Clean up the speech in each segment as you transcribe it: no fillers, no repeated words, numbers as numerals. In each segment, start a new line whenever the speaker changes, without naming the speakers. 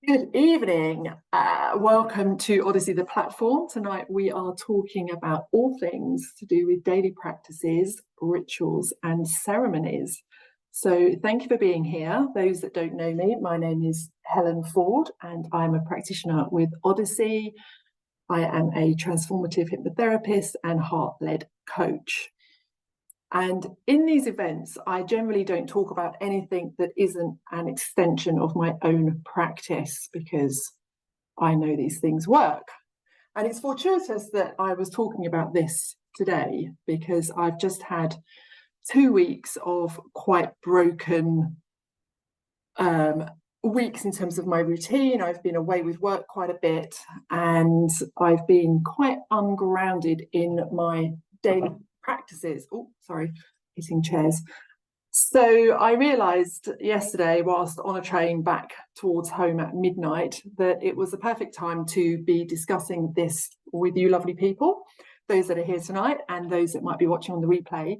Good evening. Welcome to Odyssey, the platform. Tonight we are talking about all things to do with daily practices, rituals, and ceremonies. So thank you for being here. Those that don't know me, my name is Helen Ford, and I'm a practitioner with Odyssey. I am a transformative hypnotherapist and heart-led coach. And in these events, I generally don't talk about anything that isn't an extension of my own practice because I know these things work. And it's fortuitous that I was talking about this today because I've just had 2 weeks of quite broken weeks in terms of my routine. I've been away with work quite a bit and I've been quite ungrounded in my daily practices. Oh, sorry, hitting chairs. So I realised yesterday, whilst on a train back towards home at midnight, that it was the perfect time to be discussing this with you lovely people, those that are here tonight and those that might be watching on the replay,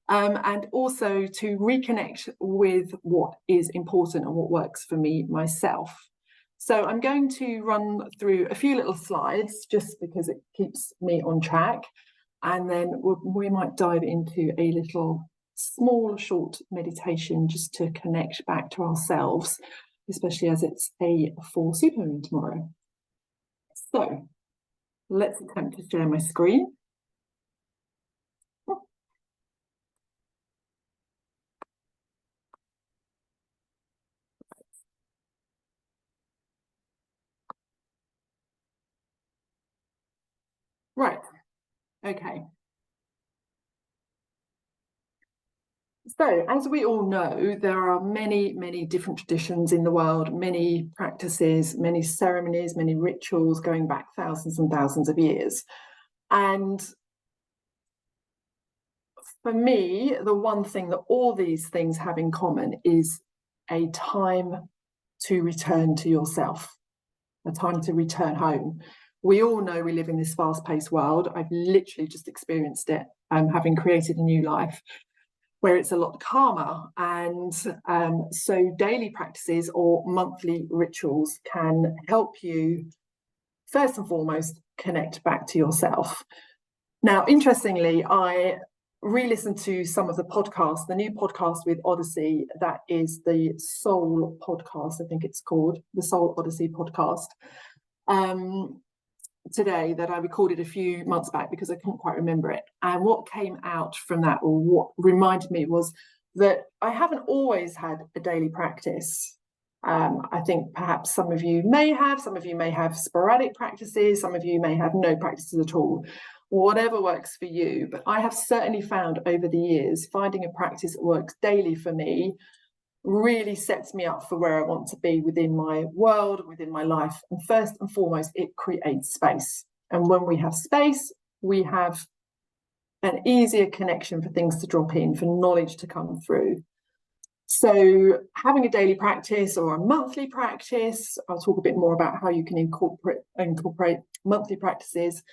and also to reconnect with what is important and what works for me myself. So I'm going to run through a few little slides just because it keeps me on track. And then we might dive into a little small, short meditation just to connect back to ourselves, especially as it's a full supermoon tomorrow. So let's attempt to share my screen. Right, okay. So, as we all know, there are many, many different traditions in the world, many practices, many ceremonies, many rituals going back thousands and thousands of years. And for me, the one thing that all these things have in common is a time to return to yourself, a time to return home. We all know we live in this fast-paced world. I've literally just experienced it, having created a new life, where it's a lot calmer. And so daily practices or monthly rituals can help you, first and foremost, connect back to yourself. Now, interestingly, I re-listened to some of the podcasts, the new podcast with Odyssey, that is the Soul podcast, I think it's called, the Soul Odyssey podcast, today, that I recorded a few months back because I couldn't quite remember it. And what came out from that, or what reminded me, was that I haven't always had a daily practice. I think perhaps some of you may have sporadic practices, some of you may have no practices at all, whatever works for you. But I have certainly found over the years, finding a practice that works daily for me really sets me up for where I want to be within my world, within my life. And first and foremost, it creates space. And when we have space, we have an easier connection for things to drop in, for knowledge to come through. So having a daily practice or a monthly practice, I'll talk a bit more about how you can incorporate monthly practices,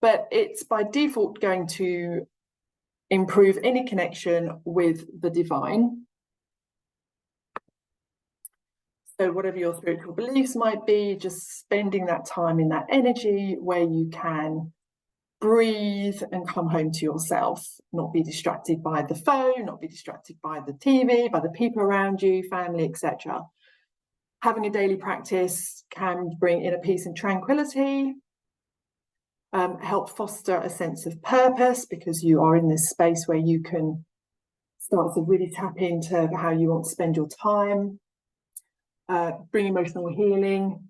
but it's by default going to improve any connection with the divine. So whatever your spiritual beliefs might be, just spending that time in that energy where you can breathe and come home to yourself, not be distracted by the phone, not be distracted by the TV, by the people around you, family, etc. Having a daily practice can bring inner peace and tranquility, help foster a sense of purpose because you are in this space where you can start to really tap into how you want to spend your time. Bring emotional healing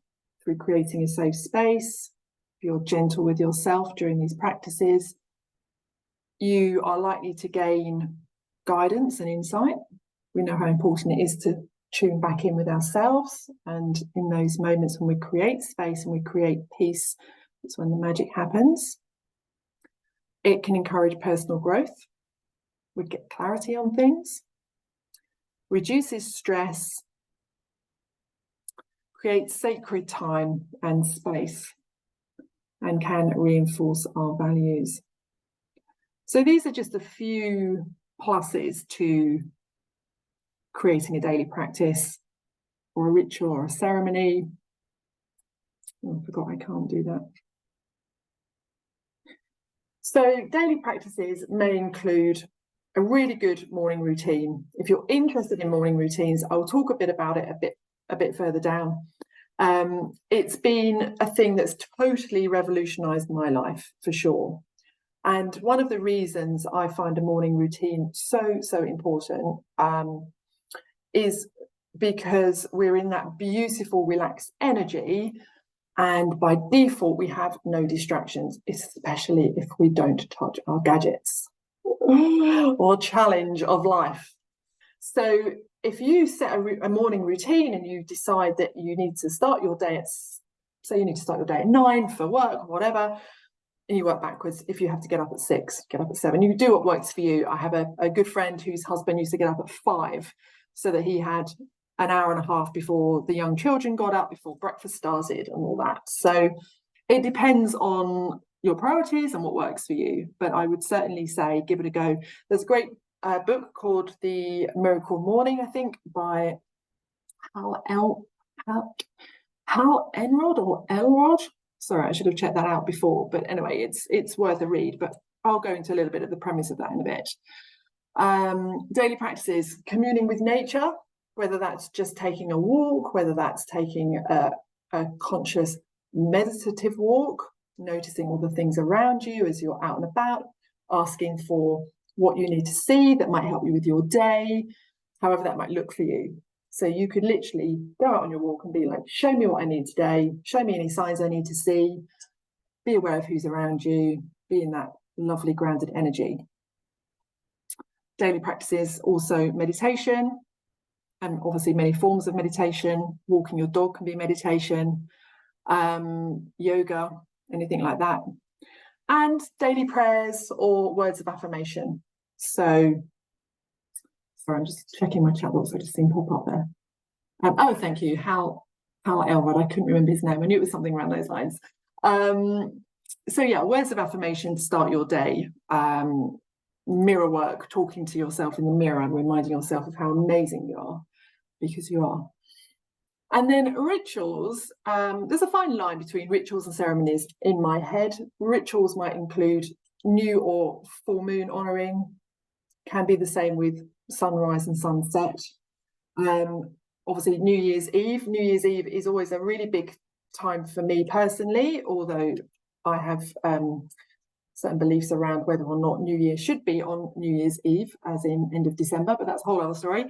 through creating a safe space. If you're gentle with yourself during these practices, you are likely to gain guidance and insight. We know how important it is to tune back in with ourselves, and in those moments when we create space and we create peace, it's when the magic happens. It can encourage personal growth. We get clarity on things, reduces stress, creates sacred time and space, and can reinforce our values. So these are just a few pluses to creating a daily practice. or a ritual or a ceremony. Oh, I forgot I can't do that. So daily practices may include a really good morning routine. If you're interested in morning routines, I'll talk a bit about it a bit further down. It's been a thing that's totally revolutionized my life, for sure. And one of the reasons I find a morning routine so important is because we're in that beautiful, relaxed energy. And by default, we have no distractions, especially if we don't touch our gadgets or challenge of life. So if you set a morning routine and you decide that you need to start your day say you need to start your day at 9 for work or whatever, and you work backwards. If you have to get up at 6, get up at 7. You do what works for you. I have a good friend whose husband used to get up at 5 so that he had an hour and a half before the young children got up, before breakfast started and all that. So it depends on your priorities and what works for you. But I would certainly say give it a go. There's a great book called The Miracle Morning, I think, by Hal Enrod or Elrod. Sorry, I should have checked that out before. But anyway, it's worth a read. But I'll go into a little bit of the premise of that in a bit. Daily practices, communing with nature, whether that's just taking a walk, whether that's taking a conscious meditative walk, noticing all the things around you as you're out and about, asking for what you need to see that might help you with your day, however that might look for you. So you could literally go out on your walk and be like, show me what I need today, show me any signs I need to see, be aware of who's around you, be in that lovely grounded energy. Daily practices, also meditation, and obviously many forms of meditation. Walking your dog can be meditation, yoga, anything like that. And daily prayers or words of affirmation. So, sorry, I'm just checking my chat box. I just seen pop up there. Oh, thank you, Hal Elrod. I couldn't remember his name. I knew it was something around those lines. So yeah, words of affirmation to start your day. Mirror work, talking to yourself in the mirror and reminding yourself of how amazing you are, because you are. And then rituals, there's a fine line between rituals and ceremonies in my head. Rituals might include new or full moon honouring, can be the same with sunrise and sunset. Obviously, New Year's Eve. New Year's Eve is always a really big time for me personally, although I have certain beliefs around whether or not New Year should be on New Year's Eve, as in end of December, but that's a whole other story.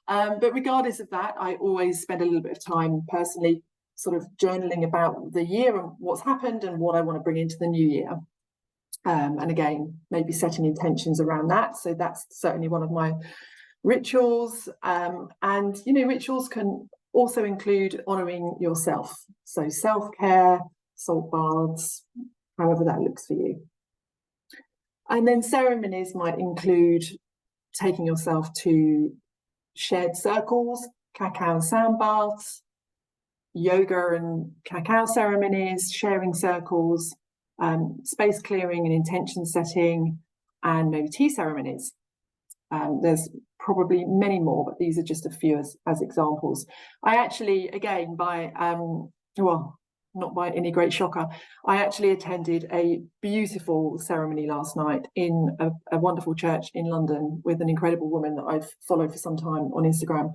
But regardless of that, I always spend a little bit of time personally sort of journaling about the year and what's happened and what I want to bring into the new year. And again, maybe setting intentions around that. So that's certainly one of my rituals. And, you know, rituals can also include honouring yourself. So self-care, salt baths, however that looks for you. And then ceremonies might include taking yourself to shared circles, cacao and sand baths, yoga and cacao ceremonies, sharing circles, space clearing and intention setting, and maybe tea ceremonies. There's probably many more, but these are just a few as examples. I actually, again, well, not by any great shocker, I actually attended a beautiful ceremony last night in a wonderful church in London with an incredible woman that I've followed for some time on Instagram.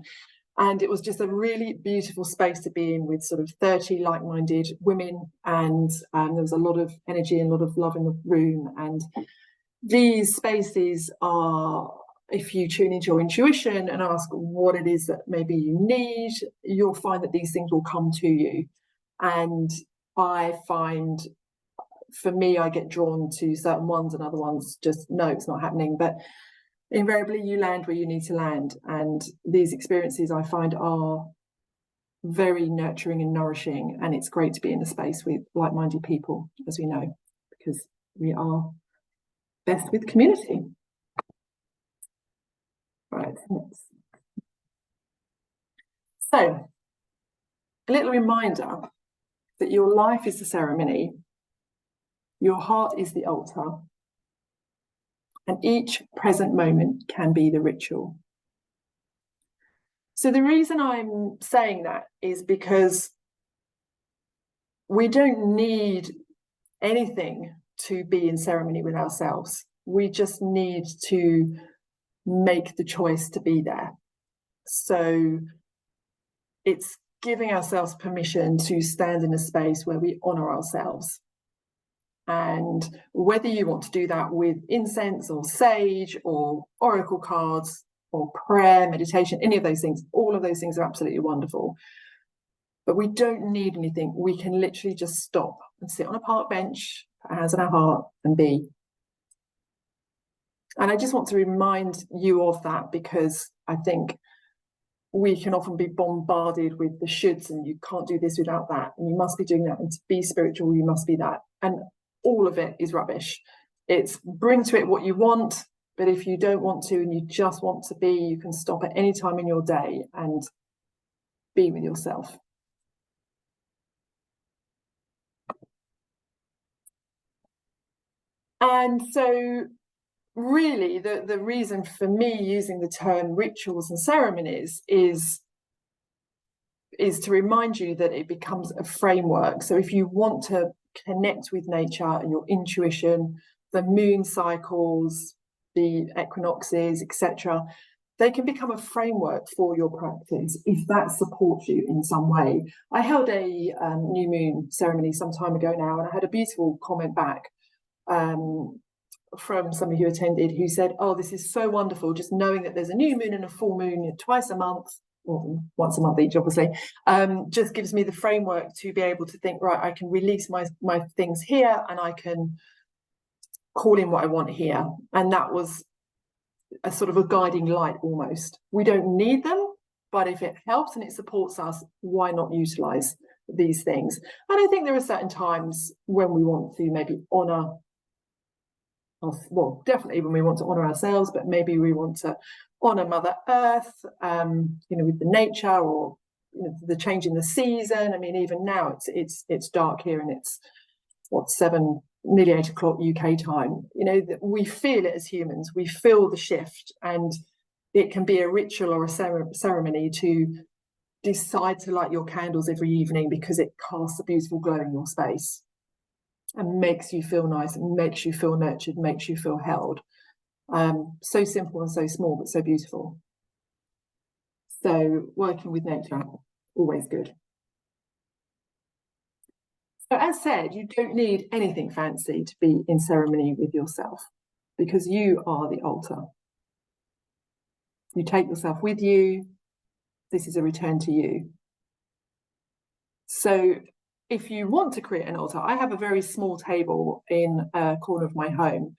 And it was just a really beautiful space to be in, with sort of 30 like-minded women, and there was a lot of energy and a lot of love in the room. And these spaces are, if you tune into your intuition and ask what it is that maybe you need, you'll find that these things will come to you. And I find, for me, I get drawn to certain ones and other ones just, no, it's not happening. But invariably you land where you need to land. And these experiences I find are very nurturing and nourishing. And it's great to be in a space with like-minded people, as we know, because we are best with community. Right. So, a little reminder that your life is the ceremony, your heart is the altar, and each present moment can be the ritual. So the reason I'm saying that is because we don't need anything to be in ceremony with ourselves. We just need to make the choice to be there. So it's giving ourselves permission to stand in a space where we honor ourselves. And whether you want to do that with incense or sage or oracle cards or prayer, meditation, any of those things, all of those things are absolutely wonderful. But we don't need anything. We can literally just stop and sit on a park bench, put our hands on our heart and be. And I just want to remind you of that, because I think we can often be bombarded with the shoulds, and you can't do this without that, and you must be doing that, and to be spiritual you must be that, and all of it is rubbish. It's bring to it what you want, but if you don't want to and you just want to be, you can stop at any time in your day and be with yourself. And so really the reason for me using the term rituals and ceremonies is to remind you that it becomes a framework. So if you want to connect with nature and your intuition, the moon cycles, the equinoxes, etc., they can become a framework for your practice if that supports you in some way. I held a new moon ceremony some time ago now, and I had a beautiful comment back from somebody who attended, who said, oh, this is so wonderful, just knowing that there's a new moon and a full moon twice a month, or once a month each, obviously, just gives me the framework to be able to think, right, I can release my things here, and I can call in what I want here. And that was a sort of a guiding light almost. We don't need them, but if it helps and it supports us, why not utilize these things? And I think there are certain times when we want to maybe honor, well, definitely when we want to honor ourselves, but maybe we want to honor Mother Earth, with the nature, or the change in the season. I mean, even now it's dark here, and it's nearly 8 o'clock UK time. We feel it as humans. We feel the shift, and it can be a ritual or a ceremony to decide to light your candles every evening because it casts a beautiful glow in your space and makes you feel nice, and makes you feel nurtured, makes you feel held. So simple and so small, but so beautiful. So working with nature, always good. So as said, you don't need anything fancy to be in ceremony with yourself, because you are the altar. You take yourself with you. This is a return to you. So if you want to create an altar, I have a very small table in a corner of my home.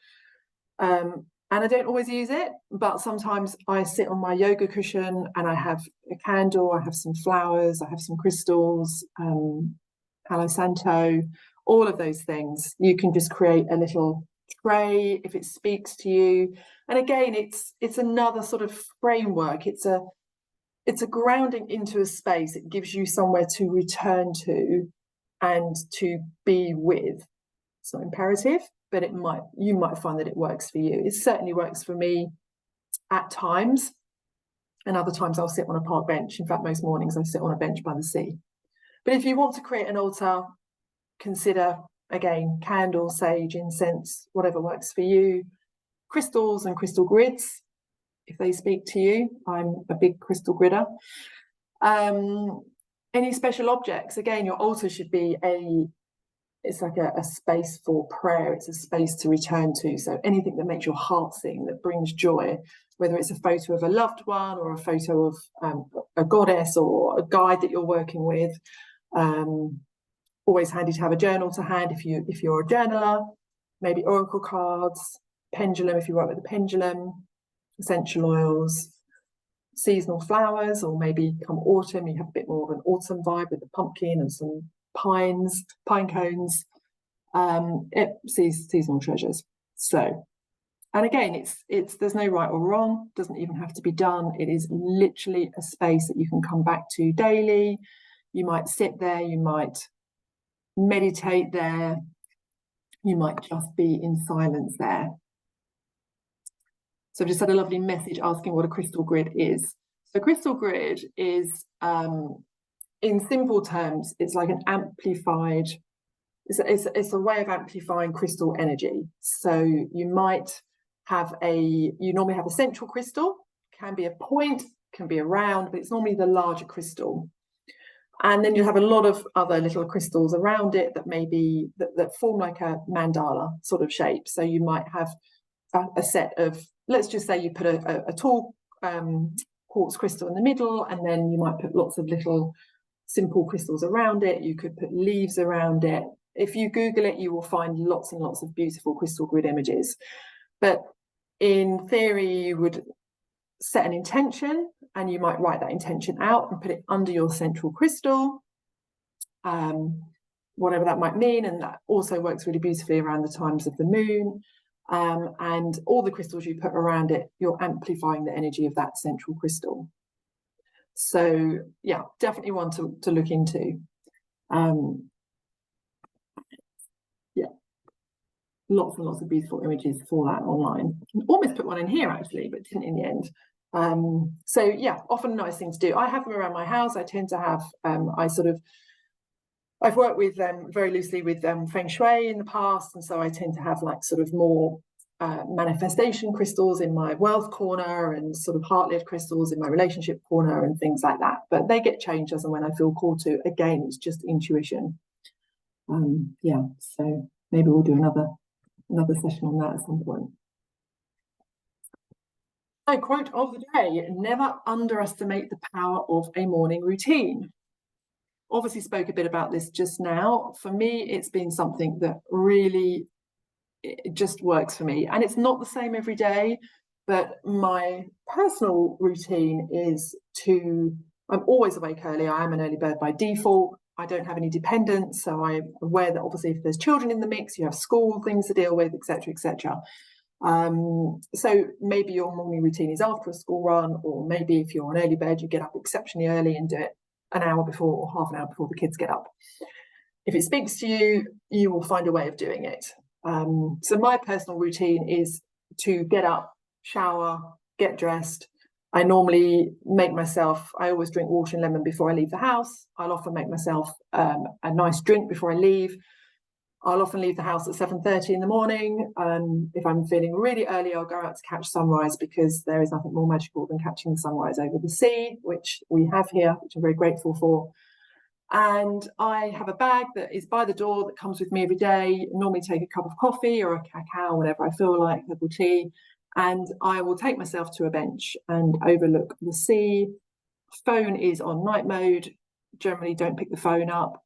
And I don't always use it, but sometimes I sit on my yoga cushion and I have a candle, I have some flowers, I have some crystals, Palo Santo, all of those things. You can just create a little tray if it speaks to you. And again, it's another sort of framework. It's a grounding into a space. It gives you somewhere to return to and to be with. It's not imperative, but you might find that it works for you. It certainly works for me at times, and other times I'll sit on a park bench. In fact, most mornings I sit on a bench by the sea. But if you want to create an altar, consider, again, candle, sage, incense, whatever works for you. Crystals and crystal grids, if they speak to you. I'm a big crystal gridder. Any special objects, again, your altar should be it's like a space for prayer. It's a space to return to. So anything that makes your heart sing, that brings joy, whether it's a photo of a loved one or a photo of a goddess or a guide that you're working with. Always handy to have a journal to hand if you're a journaler. Maybe oracle cards, pendulum if you work with a pendulum, essential oils, seasonal flowers, or maybe come autumn you have a bit more of an autumn vibe with the pumpkin and some pine cones, seasonal treasures. So, and again, it's there's no right or wrong, doesn't even have to be done. It is literally a space that you can come back to daily. You might sit there, you might meditate there, you might just be in silence there. So I've just had a lovely message asking what a crystal grid is. The crystal grid is, in simple terms, it's like an amplified, it's a way of amplifying crystal energy. So you might have you normally have a central crystal, can be a point, can be a round, but it's normally the larger crystal. And then you have a lot of other little crystals around it that maybe that form like a mandala sort of shape. So you might have a set of, let's just say you put a tall quartz crystal in the middle, and then you might put lots of little simple crystals around it. You could put leaves around it. If you Google it, you will find lots and lots of beautiful crystal grid images. But in theory, you would set an intention, and you might write that intention out and put it under your central crystal, whatever that might mean. And that also works really beautifully around the times of the moon. And all the crystals you put around it, you're amplifying the energy of that central crystal. So yeah, definitely one to look into. Yeah, lots and lots of beautiful images for that online. I almost put one in here actually, but didn't in the end. So yeah, often a nice thing to do. I have them around my house. I tend to have, I've worked with very loosely with Feng Shui in the past, and so I tend to have like sort of more manifestation crystals in my wealth corner, and sort of heart-led crystals in my relationship corner, and things like that. But they get changed as and when I feel called to. Again, it's just intuition. Yeah, so maybe we'll do another session on that at some point. So, quote of the day: never underestimate the power of a morning routine. Obviously spoke a bit about this just now. For me, it's been something that really, it just works for me. And it's not the same every day, but my personal routine is I'm always awake early. I am an early bird by default. I don't have any dependents, so I'm aware that obviously if there's children in the mix, you have school things to deal with, etc., etc. So maybe your morning routine is after a school run, or maybe if you're an early bird, you get up exceptionally early and do it an hour before or half an hour before the kids get up. If it speaks to you, you will find a way of doing it. So my personal routine is to get up, shower, get dressed. I normally make myself, I always drink water and lemon before I leave the house. I'll often make myself a nice drink before I leave. I'll often leave the house at 7:30 in the morning. If I'm feeling really early, I'll go out to catch sunrise, because there is nothing more magical than catching the sunrise over the sea, which we have here, which I'm very grateful for. And I have a bag that is by the door that comes with me every day. Normally take a cup of coffee or a cacao, whatever I feel like, herbal tea, and I will take myself to a bench and overlook the sea. Phone is on night mode. Generally don't pick the phone up.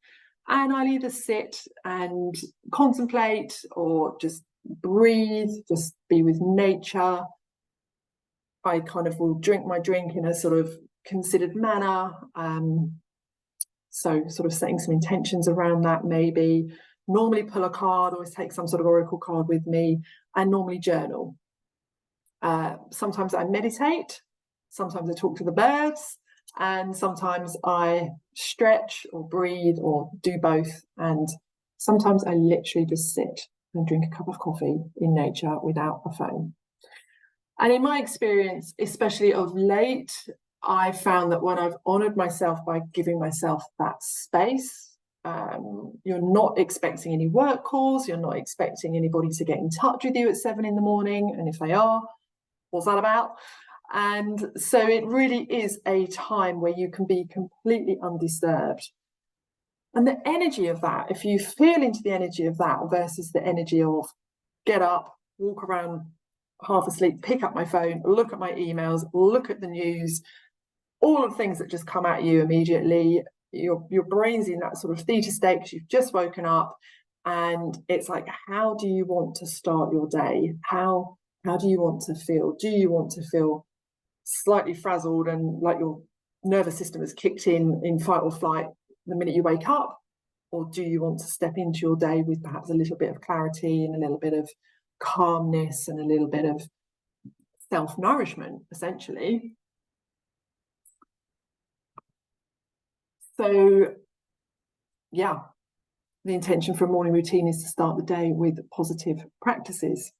And I'll either sit and contemplate or just breathe, just be with nature. I kind of will drink my drink in a sort of considered manner. So sort of setting some intentions around that, maybe. Normally pull a card, always take some sort of oracle card with me, and normally journal. Sometimes I meditate, sometimes I talk to the birds, and sometimes I stretch or breathe or do both. And sometimes I literally just sit and drink a cup of coffee in nature without a phone. And in my experience, especially of late, I found that when I've honoured myself by giving myself that space, you're not expecting any work calls, you're not expecting anybody to get in touch with you at 7 in the morning. And if they are, what's that about? And so it really is a time where you can be completely undisturbed. And the energy of that, if you feel into the energy of that versus the energy of get up, walk around half asleep, pick up my phone, look at my emails, look at the news, all of the things that just come at you immediately, your brain's in that sort of theta state because you've just woken up, and it's like, how do you want to start your day? How do you want to feel? Do you want to feel slightly frazzled and like your nervous system has kicked in fight or flight the minute you wake up? Or do you want to step into your day with perhaps a little bit of clarity and a little bit of calmness and a little bit of self-nourishment, essentially? So, yeah, the intention for a morning routine is to start the day with positive practices.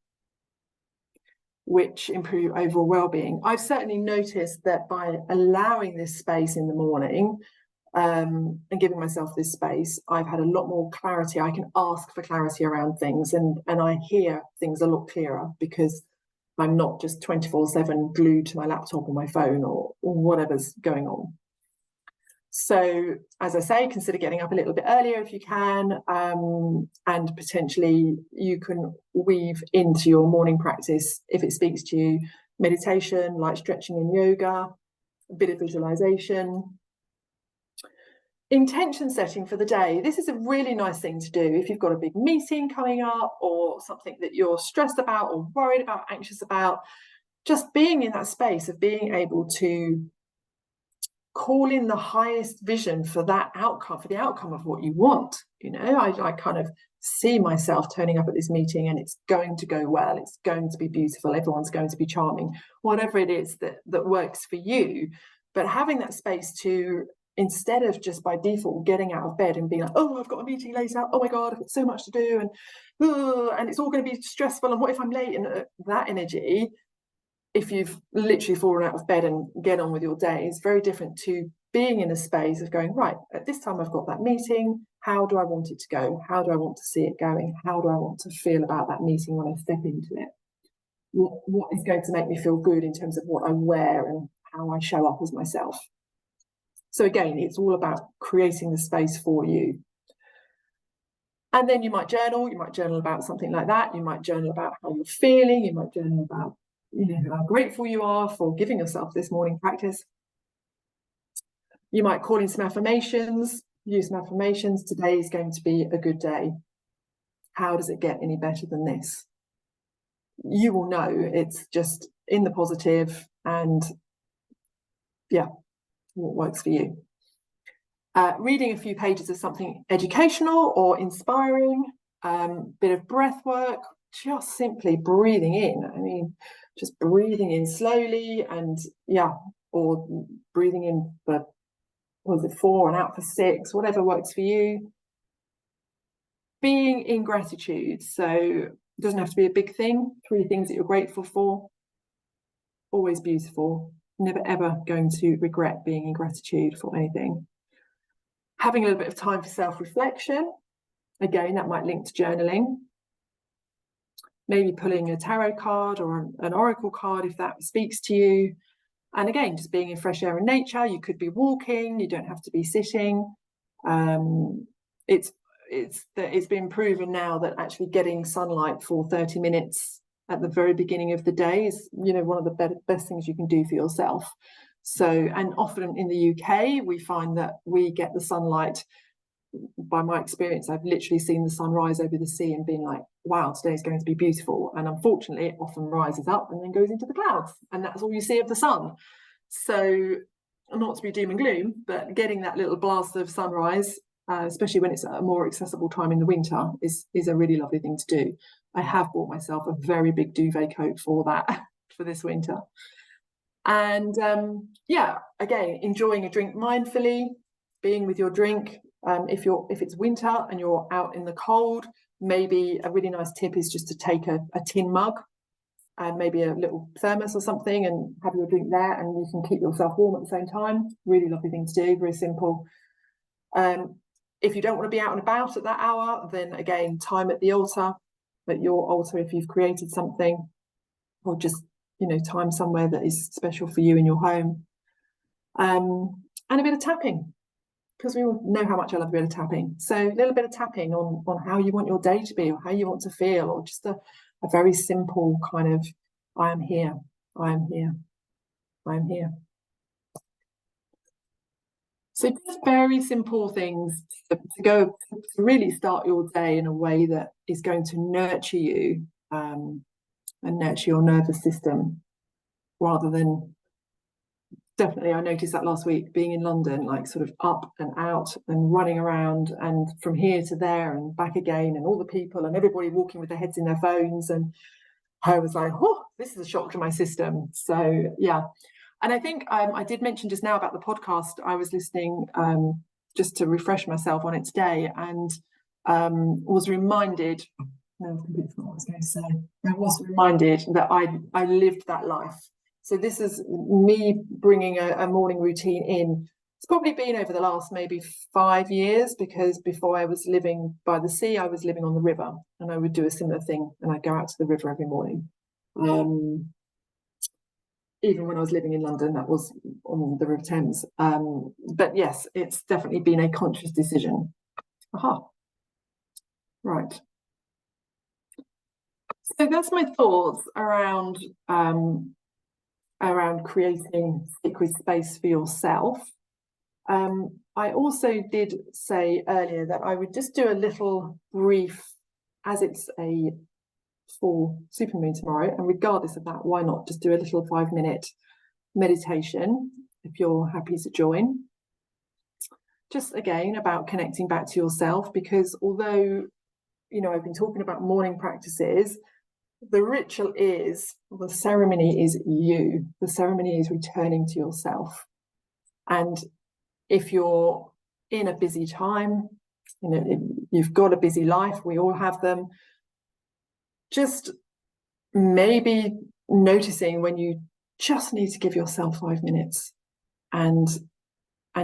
which improve your overall well-being. I've certainly noticed that by allowing this space in the morning, and giving myself this space, I've had a lot more clarity. I can ask for clarity around things, and I hear things a lot clearer because I'm not just 24/7 glued to my laptop or my phone or whatever's going on. So, as I say, consider getting up a little bit earlier if you can, and potentially you can weave into your morning practice, if it speaks to you, meditation, light stretching and yoga, a bit of visualization. Intention setting for the day. This is a really nice thing to do if you've got a big meeting coming up or something that you're stressed about or worried about, anxious about. Just being in that space of being able to call in the highest vision for that outcome, for the outcome of what you want. You know, I kind of see myself turning up at this meeting and it's going to go well, it's going to be beautiful, everyone's going to be charming, whatever it is that works for you. But having that space to, instead of just by default getting out of bed and being like, oh, I've got a meeting later, oh my God, I've got so much to do, and it's all going to be stressful, and what if I'm late? And that energy, if you've literally fallen out of bed and get on with your day, is very different to being in a space of going, right, at this time I've got that meeting, how do I want it to go? How do I want to see it going? How do I want to feel about that meeting when I step into it? What is going to make me feel good in terms of what I wear and how I show up as myself? So again, it's all about creating the space for you. And then you might journal about something like that. You might journal about how you're feeling. You might journal about, you know, how grateful you are for giving yourself this morning practice. You might call in some affirmations, use some affirmations. Today is going to be a good day. How does it get any better than this? You will know it's just in the positive, and yeah, what works for you. Reading a few pages of something educational or inspiring, bit of breath work, just simply breathing in. I mean, just breathing in slowly, and yeah, or breathing in for, what was it, 4 and out for 6, whatever works for you. Being in gratitude. So it doesn't have to be a big thing. 3 things that you're grateful for. Always beautiful. Never ever going to regret being in gratitude for anything. Having a little bit of time for self-reflection. Again, that might link to journaling. Maybe pulling a tarot card or an oracle card if that speaks to you. And again, just being in fresh air and nature. You could be walking, you don't have to be sitting. It's been proven now that actually getting sunlight for 30 minutes at the very beginning of the day is, you know, one of the best things you can do for yourself. So, and often in the UK, we find that we get the sunlight. By my experience, I've literally seen the sun rise over the sea and been like, wow, today's going to be beautiful. And unfortunately, it often rises up and then goes into the clouds, and that's all you see of the sun. So, not to be doom and gloom, but getting that little blast of sunrise, especially when it's at a more accessible time in the winter, is a really lovely thing to do. I have bought myself a very big duvet coat for that, for this winter. And yeah, again, enjoying a drink mindfully, being with your drink. If it's winter and you're out in the cold, maybe a really nice tip is just to take a tin mug and maybe a little thermos or something and have your drink there, and you can keep yourself warm at the same time. Really lovely thing to do, very simple. If you don't want to be out and about at that hour, then again, time at the altar, at your altar if you've created something, or just, you know, time somewhere that is special for you in your home. And a bit of tapping, because we all know how much I love a bit of tapping. So a little bit of tapping on how you want your day to be, or how you want to feel, or just a very simple kind of, I am here, I am here, I am here. So just very simple things to really start your day in a way that is going to nurture you and nurture your nervous system, rather than, definitely, I noticed that last week being in London, like sort of up and out and running around and from here to there and back again, and all the people and everybody walking with their heads in their phones. And I was like, oh, this is a shock to my system. So yeah. And I think I did mention just now about the podcast. I was listening just to refresh myself on it today, and was reminded No, I completely forgot what I was going to say. I was reminded that I lived that life. So this is me bringing a morning routine in. It's probably been over the last maybe 5 years, because before I was living by the sea, I was living on the river, and I would do a similar thing, and I'd go out to the river every morning. Even when I was living in London, that was on the River Thames. But yes, it's definitely been a conscious decision. Aha. Right. So that's my thoughts around creating sacred space for yourself. I also did say earlier that I would just do a little brief, as it's a full supermoon tomorrow, and regardless of that, why not just do a little 5-minute meditation if you're happy to join. Just again about connecting back to yourself, because although, you know, I've been talking about morning practices, the ritual is, the ceremony is you. The ceremony is returning to yourself. And if you're in a busy time, you know, you've got a busy life, we all have them, just maybe noticing when you just need to give yourself 5 minutes, and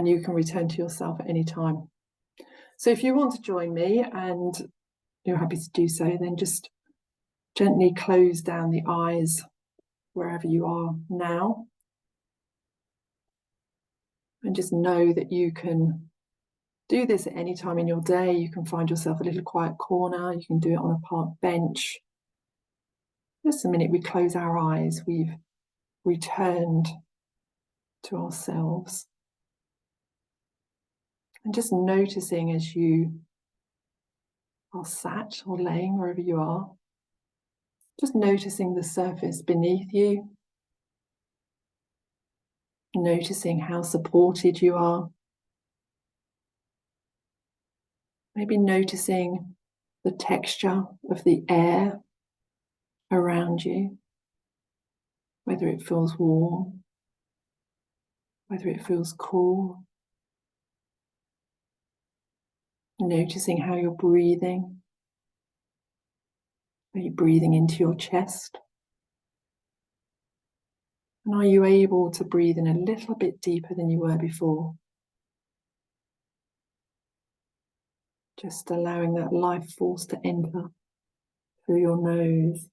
you can return to yourself at any time. So if you want to join me and you're happy to do so, then just gently close down the eyes wherever you are now, and just know that you can do this at any time in your day. You can find yourself a little quiet corner, you can do it on a park bench. Just a minute we close our eyes, we've returned to ourselves. And just noticing as you are sat or laying wherever you are, just noticing the surface beneath you, noticing how supported you are. Maybe noticing the texture of the air around you, whether it feels warm, whether it feels cool. Noticing how you're breathing. Are you breathing into your chest? And are you able to breathe in a little bit deeper than you were before? Just allowing that life force to enter through your nose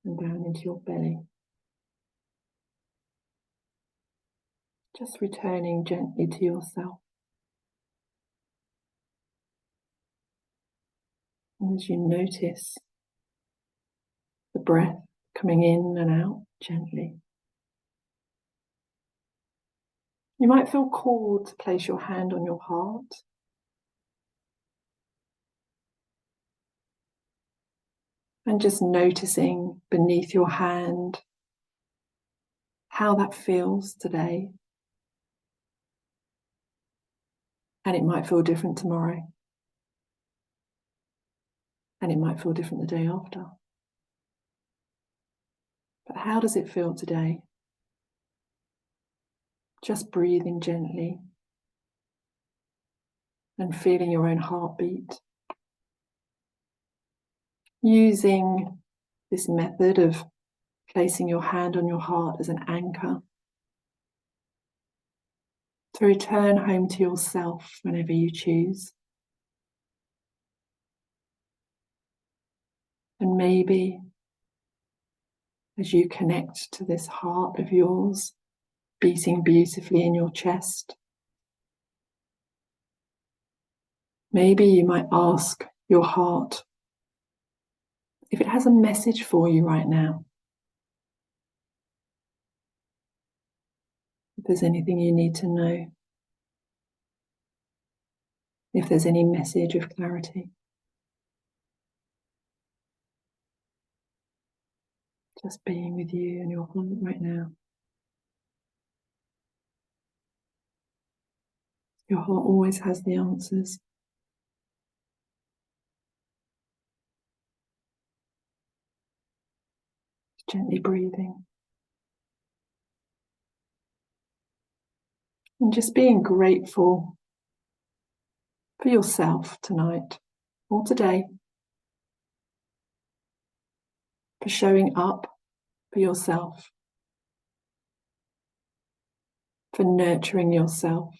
and down into your belly. Just returning gently to yourself. And as you notice the breath coming in and out gently, you might feel called to place your hand on your heart. And just noticing beneath your hand how that feels today. And it might feel different tomorrow. And it might feel different the day after. But how does it feel today? Just breathing gently and feeling your own heartbeat. Using this method of placing your hand on your heart as an anchor to return home to yourself whenever you choose. And maybe as you connect to this heart of yours, beating beautifully in your chest, maybe you might ask your heart if it has a message for you right now. If there's anything you need to know. If there's any message of clarity. Just being with you and your heart right now. Your heart always has the answers. Gently breathing. And just being grateful for yourself tonight or today, for showing up for yourself, for nurturing yourself,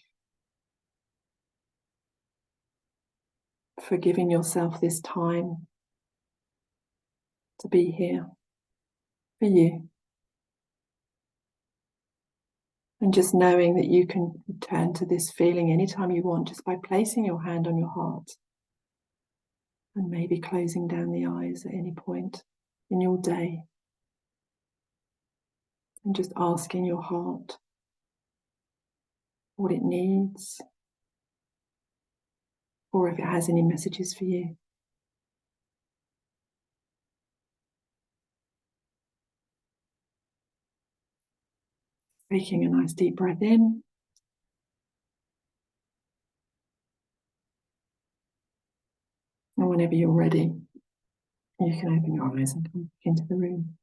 for giving yourself this time to be here for you. And just knowing that you can return to this feeling anytime you want, just by placing your hand on your heart and maybe closing down the eyes at any point in your day. And just asking your heart what it needs, or if it has any messages for you. Taking a nice deep breath in. And whenever you're ready, you can open your eyes and come back into the room.